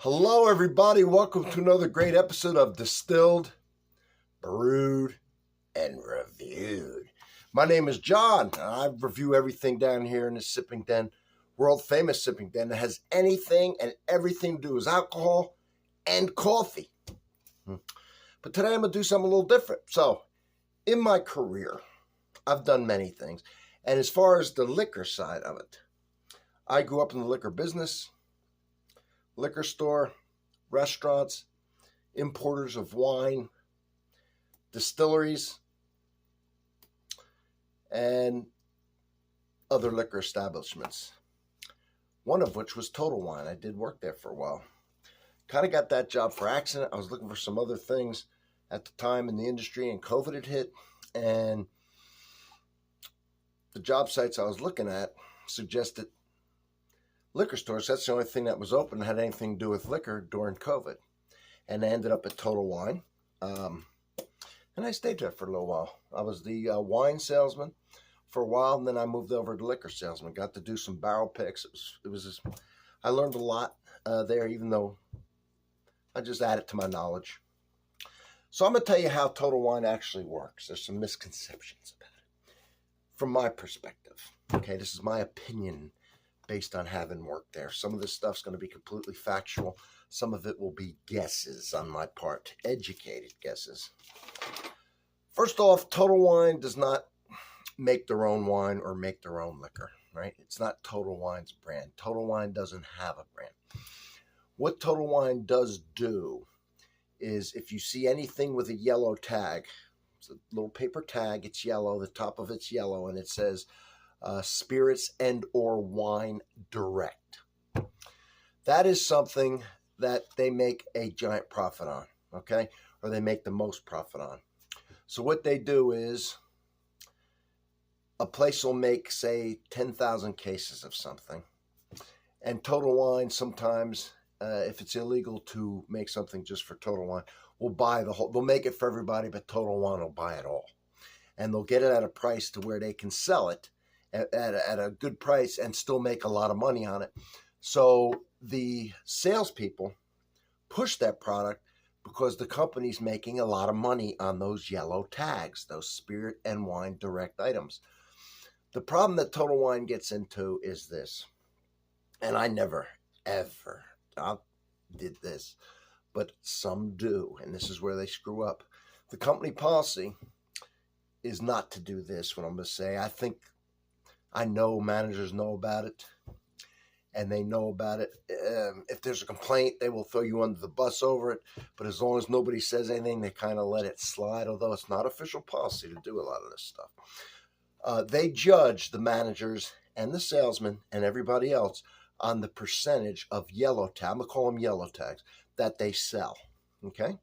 Hello, everybody. Welcome to another great episode of Distilled, Brewed, and Reviewed. My name is John, and I review everything down here in the sipping den, world-famous sipping den that has anything and everything to do with alcohol and coffee. But today I'm going to do something a little different. So, in my career, I've done many things. And as far as the liquor side of it, I grew up in the liquor business, liquor store, restaurants, importers of wine, distilleries, and other liquor establishments. One of which was Total Wine. I did work there for a while. Kind of got that job for accident. I was looking for some other things at the time in the industry, and COVID had hit, and the job sites I was looking at suggested liquor stores. That's the only thing that was open that had anything to do with liquor during COVID. And I ended up at Total Wine. And I stayed there for a little while. I was the wine salesman for a while, and then I moved over to liquor salesman. Got to do some barrel picks. I learned a lot there, even though I just added to my knowledge. So I'm going to tell you how Total Wine actually works. There's some misconceptions about it from my perspective. Okay, this is my opinion based on having worked there. Some of this stuff's going to be completely factual. Some of it will be guesses on my part, educated guesses. First off, Total Wine does not make their own wine or make their own liquor, right? It's not Total Wine's brand. Total Wine doesn't have a brand. What Total Wine does do is if you see anything with a yellow tag, it's a little paper tag, it's yellow, the top of it's yellow, and it says spirits and or wine direct. That is something that they make a giant profit on, okay? Or they make the most profit on. So what they do is a place will make, say, 10,000 cases of something. And Total Wine sometimes, if it's illegal to make something just for Total Wine, will buy the whole, they'll make it for everybody, but Total Wine will buy it all. And they'll get it at a price to where they can sell it at a good price and still make a lot of money on it. So the salespeople push that product because the company's making a lot of money on those yellow tags, those spirit and wine direct items. The problem that Total Wine gets into is this, and I never, ever did this, but some do, and this is where they screw up. The company policy is not to do this, what I'm going to say. I know managers know about it, and they know about it. If there's a complaint, they will throw you under the bus over it, but as long as nobody says anything, they kind of let it slide, although it's not official policy to do a lot of this stuff. They judge the managers and the salesmen and everybody else on the percentage of yellow tag, I'm going to call them yellow tags, that they sell, okay?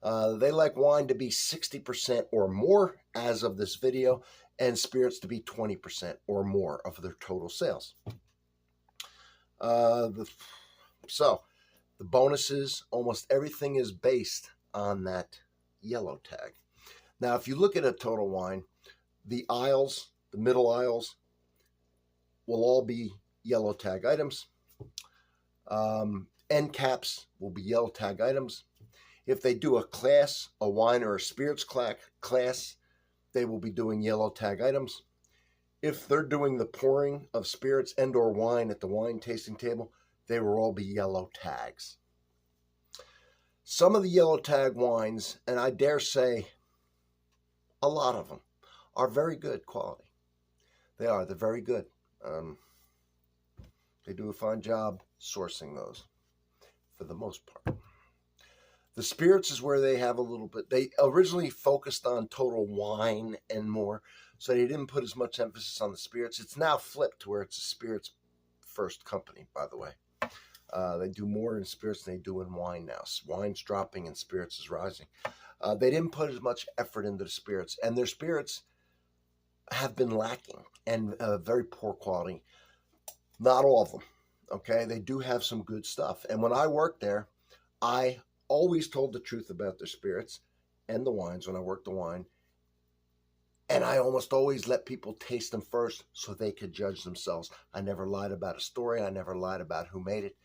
They like wine to be 60% or more as of this video, and spirits to be 20% or more of their total sales. So the bonuses, almost everything is based on that yellow tag. Now, if you look at a Total Wine, the aisles, the middle aisles, will all be yellow tag items. End caps will be yellow tag items. If they do a class, a wine or a spirits class, they will be doing yellow tag items. If they're doing the pouring of spirits and or wine at the wine tasting table, they will all be yellow tags. Some of the yellow tag wines, and I dare say a lot of them, are very good quality. They're very good. They do a fine job sourcing those for the most part. The spirits is where they have a little bit. They originally focused on Total Wine and more, so they didn't put as much emphasis on the spirits. It's now flipped to where it's a spirits first company, by the way. They do more in spirits than they do in wine now. Wine's dropping and spirits is rising. They didn't put as much effort into the spirits, and their spirits have been lacking and very poor quality. Not all of them, okay? They do have some good stuff. And when I worked there, I always told the truth about their spirits and the wines when I worked the wine. And I almost always let people taste them first so they could judge themselves. I never lied about a story. I never lied about who made it.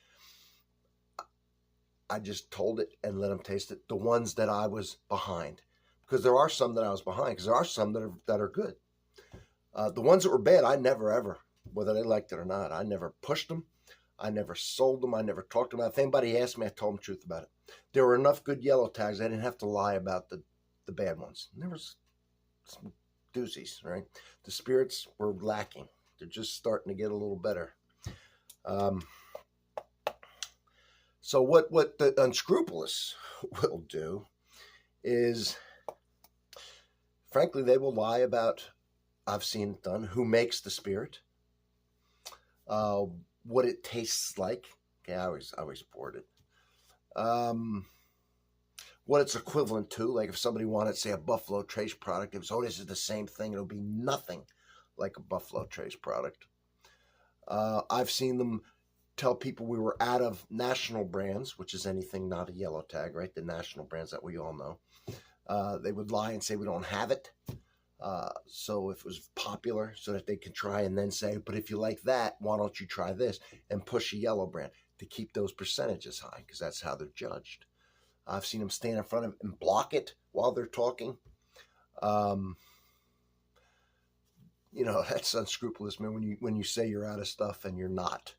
I just told it and let them taste it. The ones that I was behind, because there are some that I was behind, because there are some that are good. The ones that were bad, I never ever, whether they liked it or not, I never pushed them. I never sold them. I never talked about it. If anybody asked me, I told them the truth about it. There were enough good yellow tags. I didn't have to lie about the bad ones. And there was some doozies, right? The spirits were lacking. They're just starting to get a little better. So what the Unscrupulous will do is, frankly, they will lie about, I've seen it done, who makes the spirit, what it tastes like. Okay, I always poured it. What it's equivalent to, like if somebody wanted, say, a Buffalo Trace product, it was, oh, this is the same thing. It'll be nothing like a Buffalo Trace product. I've seen them tell people we were out of national brands, which is anything not a yellow tag, right? The national brands that we all know. They would lie and say we don't have it. So if it was popular, so that they could try and then say, but if you like that, why don't you try this, and push a yellow brand to keep those percentages high, because that's how they're judged. I've seen them stand in front of it and block it while they're talking. That's unscrupulous, man. When you say you're out of stuff and you're not.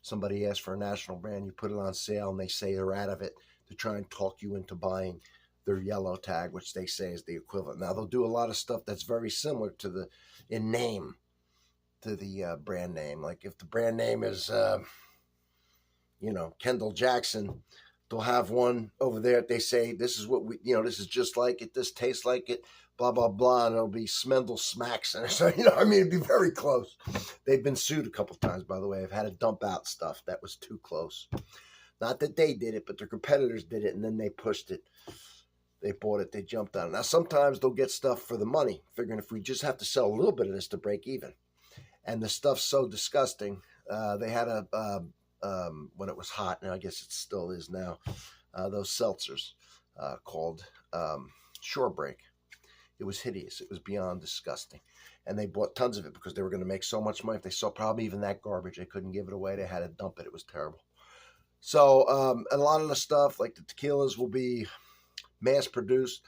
Somebody asks for a national brand, you put it on sale, and they say they're out of it to try and talk you into buying their yellow tag, which they say is the equivalent. Now, they'll do a lot of stuff that's very similar to in name to the brand name. Like if the brand name is, Kendall Jackson, they'll have one over there. They say, this is what this is just like it. This tastes like it, blah, blah, blah. And it'll be Smendel Smacks. And so, it'd be very close. They've been sued a couple times, by the way. I've had to dump out stuff that was too close. Not that they did it, but their competitors did it. And then they pushed it. They bought it. They jumped on it. Now, sometimes they'll get stuff for the money, figuring if we just have to sell a little bit of this to break even. And the stuff's so disgusting. They had when it was hot, and I guess it still is now, those seltzers called Shore Break. It was hideous. It was beyond disgusting. And they bought tons of it because they were going to make so much money. If they saw probably even that garbage, they couldn't give it away. They had to dump it. It was terrible. So a lot of the stuff, like the tequilas, will be mass-produced.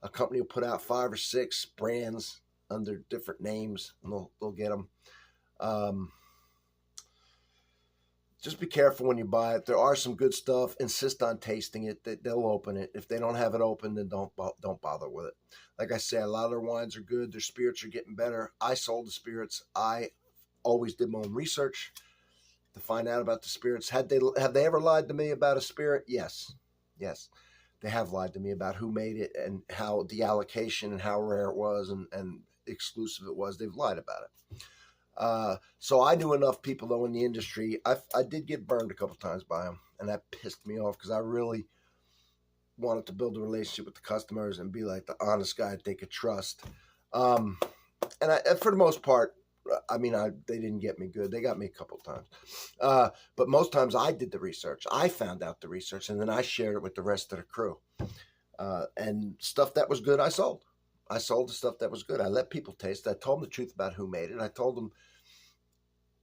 A company will put out 5 or 6 brands under different names, and they'll get them. Just be careful when you buy it. There are some good stuff. Insist on tasting it. They'll open it. If they don't have it open, then don't bother with it. Like I say, a lot of their wines are good. Their spirits are getting better. I sold the spirits. I always did my own research to find out about the spirits. Have they ever lied to me about a spirit? Yes. They have lied to me about who made it and how the allocation and how rare it was and exclusive it was. They've lied about it. So I knew enough people, though, in the industry. I did get burned a couple times by them, and that pissed me off because I really wanted to build a relationship with the customers and be like the honest guy that they could trust. And for the most part, they didn't get me good. They got me a couple times. But most times I did the research. I found out the research, and then I shared it with the rest of the crew. And stuff that was good, I sold. I sold the stuff that was good. I let people taste it. I told them the truth about who made it. I told them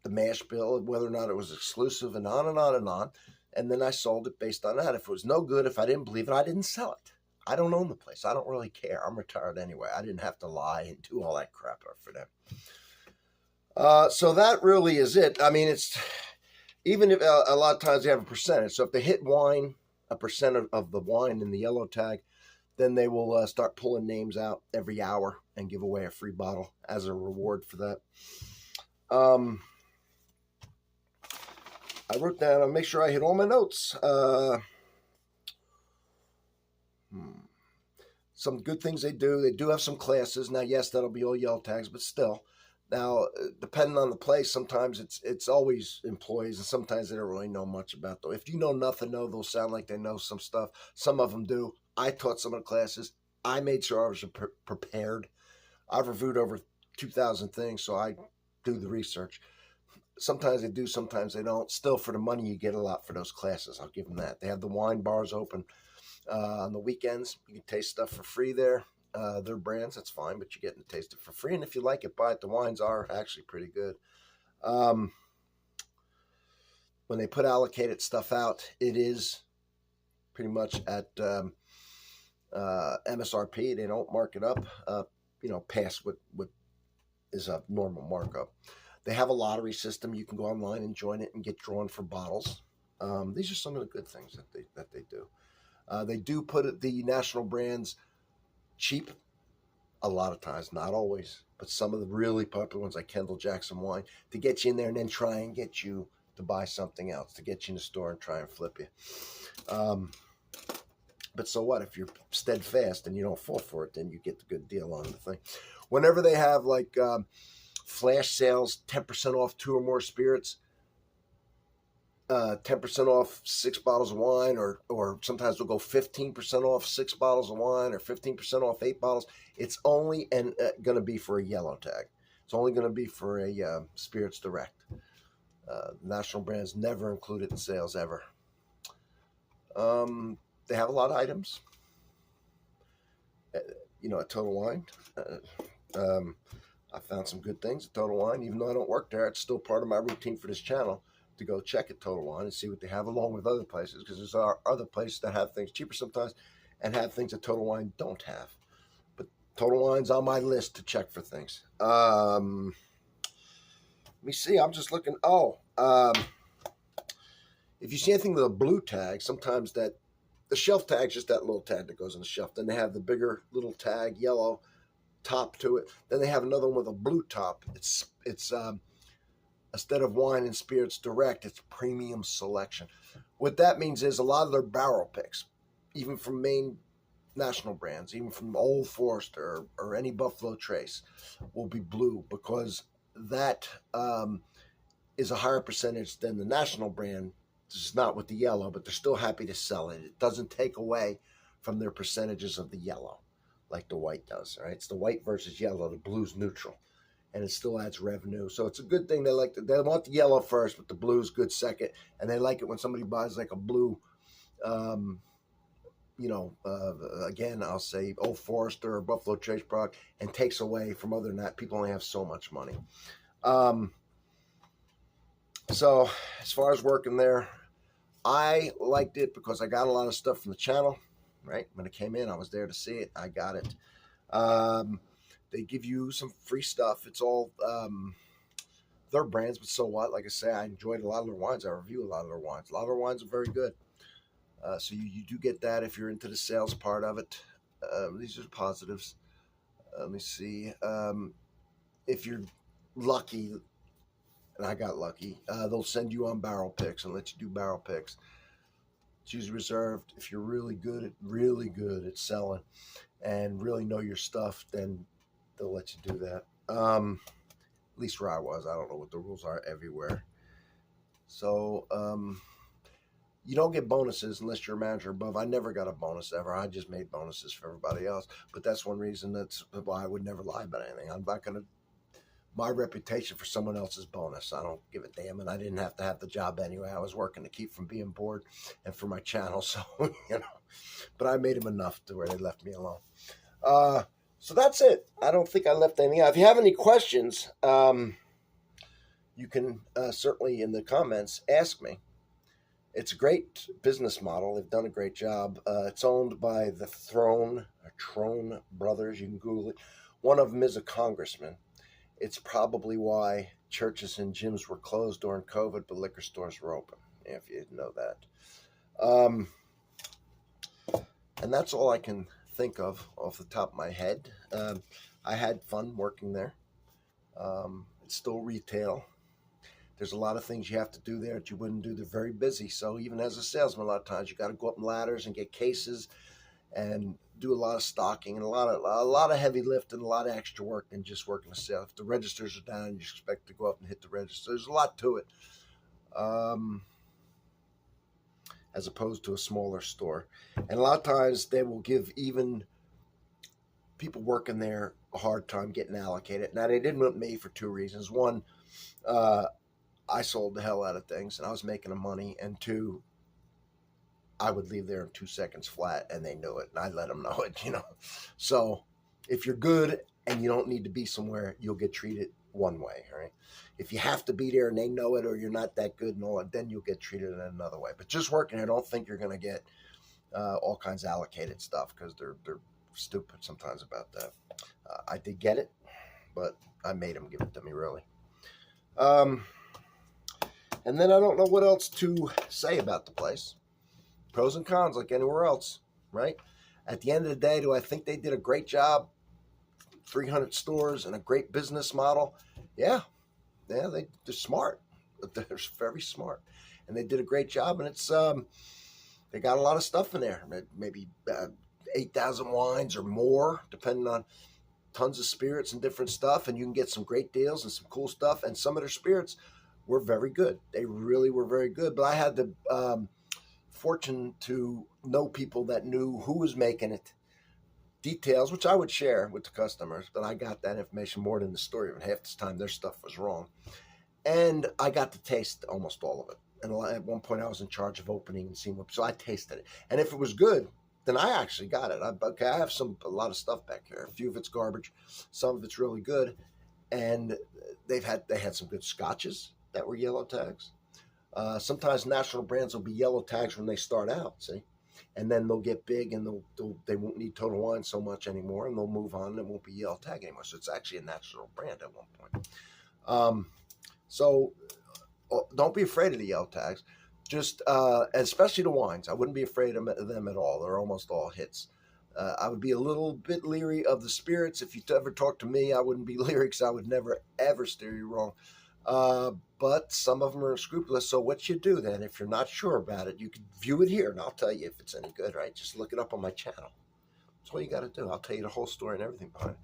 the mash bill, whether or not it was exclusive, and on and on and on. And then I sold it based on that. If it was no good, if I didn't believe it, I didn't sell it. I don't own the place. I don't really care. I'm retired anyway. I didn't have to lie and do all that crap for them. So that really is it. It's even if a lot of times they have a percentage. So if they hit wine, a percent of the wine in the yellow tag, then they will start pulling names out every hour and give away a free bottle as a reward for that. I wrote down, I'll make sure I hit all my notes. Some good things they do. They do have some classes. Now, yes, that'll be all yellow tags, but still. Now, depending on the place, sometimes it's always employees, and sometimes they don't really know much about them. If you know nothing, they'll sound like they know some stuff. Some of them do. I taught some of the classes. I made sure I was prepared. I've reviewed over 2,000 things, so I do the research. Sometimes they do, sometimes they don't. Still, for the money, you get a lot for those classes. I'll give them that. They have the wine bars open on the weekends. You can taste stuff for free there. Their brands, that's fine, but you're getting to taste it for free. And if you like it, buy it. The wines are actually pretty good. When they put allocated stuff out, it is pretty much at MSRP. They don't mark it up, past what is a normal markup. They have a lottery system. You can go online and join it and get drawn for bottles. These are some of the good things that they do. They do put the national brands cheap a lot of times, not always, but some of the really popular ones like Kendall Jackson wine to get you in there and then try and get you to buy something else, to get you in the store and try and flip you. But so what? If you're steadfast and you don't fall for it, then you get the good deal on the thing. Whenever they have like flash sales, 10% off 2 or more spirits, 10% off 6 bottles of wine, or sometimes we'll go 15% off 6 bottles of wine, or 15% off 8 bottles. It's only going to be for a yellow tag. It's only going to be for a Spirits Direct. National brands never include it in sales ever. They have a lot of items. At Total Wine. I found some good things at Total Wine. Even though I don't work there, it's still part of my routine for this channel to go check at Total Wine and see what they have, along with other places, because there's other places that have things cheaper sometimes and have things that Total Wine don't have. But Total Wine's on my list to check for things. Let me see. I'm just looking. If you see anything with a blue tag, sometimes the shelf tag's just that little tag that goes on the shelf. Then they have the bigger little tag, yellow top to it. Then they have another one with a blue top. It's instead of Wine and Spirits Direct, it's Premium Selection. What that means is a lot of their barrel picks, even from main national brands, even from Old Forester or any Buffalo Trace, will be blue, because that is a higher percentage than the national brand. It's not with the yellow, but they're still happy to sell it. It doesn't take away from their percentages of the yellow like the white does, right? It's the white versus yellow. The blue's neutral, and it still adds revenue. So it's a good thing. They want the yellow first, but the blue's good second. And they like it when somebody buys like a blue, again, I'll say Old Forester or Buffalo Trace product, and takes away from other than that. People only have so much money. So as far as working there, I liked it because I got a lot of stuff from the channel, right? When it came in, I was there to see it. I got it. They give you some free stuff. It's all their brands, but so what? Like I say, I enjoyed a lot of their wines. I review a lot of their wines. A lot of their wines are very good. So you do get that if you're into the sales part of it. These are positives. Let me see. If you're lucky, and I got lucky, they'll send you on barrel picks and let you do barrel picks. It's usually reserved. If you're really good at selling and really know your stuff, then they'll let you do that. At least where I was. I don't know what the rules are everywhere. So you don't get bonuses unless you're a manager above. I never got a bonus ever. I just made bonuses for everybody else. But that's one reason that's why I would never lie about anything. I'm not going to my reputation for someone else's bonus. I don't give a damn, and I didn't have to have the job anyway. I was working to keep from being bored and for my channel, so but I made them enough to where they left me alone. So that's it. I don't think I left anything out. If you have any questions, you can certainly in the comments ask me. It's a great business model. They've done a great job. It's owned by the Throne brothers. You can Google it. One of them is a congressman. It's probably why churches and gyms were closed during COVID, but liquor stores were open, if you didn't know that. And that's all I can think of off the top of my head. I had fun working there. It's still retail. There's a lot of things you have to do there that you wouldn't do. They're very busy. So even as a salesman, a lot of times you got to go up ladders and get cases and do a lot of stocking and a lot of heavy lift and a lot of extra work than just working a sale. If the registers are down, you expect to go up and hit the register. There's a lot to it, as opposed to a smaller store. And a lot of times they will give even people working there a hard time getting allocated. Now, they didn't with me for 2 reasons. One, I sold the hell out of things and I was making the money. And 2, I would leave there in 2 seconds flat, and they knew it, and I let them know it, So if you're good and you don't need to be somewhere, you'll get treated one way, right? If you have to be there and they know it, or you're not that good and all that, then you'll get treated in another way. But just working there, don't think you're going to get all kinds of allocated stuff because they're stupid sometimes about that. I did get it, but I made them give it to me, really. And then I don't know what else to say about the place. Pros and cons, like anywhere else, right? At the end of the day, do I think they did a great job? 300 stores and a great business model. Yeah, they're smart. They're very smart, and they did a great job. And it's they got a lot of stuff in there, maybe 8,000 wines or more, depending on tons of spirits and different stuff. And you can get some great deals and some cool stuff. And some of their spirits were very good. They really were very good. But I had the fortune to know people that knew who was making it, details, which I would share with the customers, but I got that information more than the story. And half the time their stuff was wrong. And I got to taste almost all of it. And at one point I was in charge of opening and seeing what, so I tasted it. And if it was good, then I actually got it. I have a lot of stuff back here. A few of it's garbage. Some of it's really good. And they had some good scotches that were yellow tags. Sometimes national brands will be yellow tags when they start out, see? And then they'll get big and they won't need Total Wine so much anymore, and they'll move on and it won't be yellow tag anymore. So it's actually a national brand at one point. So don't be afraid of the yellow tags. Just, especially the wines. I wouldn't be afraid of them at all. They're almost all hits. I would be a little bit leery of the spirits. If you ever talk to me, I wouldn't be leery because I would never, ever steer you wrong. But some of them are unscrupulous. So what you do then, if you're not sure about it, you can view it here and I'll tell you if it's any good, right? Just look it up on my channel. That's all you got to do. I'll tell you the whole story and everything behind it.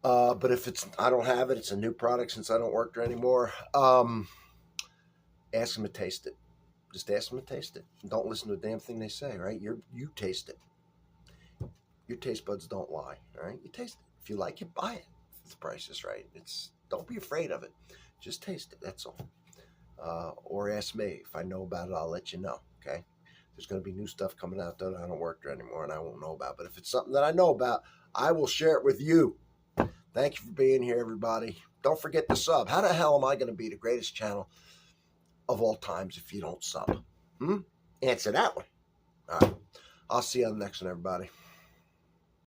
But if I don't have it, it's a new product since I don't work there anymore. Ask them to taste it. Just ask them to taste it. Don't listen to a damn thing they say, right? You taste it. Your taste buds don't lie, all right? You taste it. If you like it, buy it. If the price is right. Don't be afraid of it. Just taste it, that's all. Or ask me. If I know about it, I'll let you know, okay? There's going to be new stuff coming out that I don't work there anymore and I won't know about. But if it's something that I know about, I will share it with you. Thank you for being here, everybody. Don't forget to sub. How the hell am I going to be the greatest channel of all times if you don't sub? Answer that one. All right. I'll see you on the next one, everybody.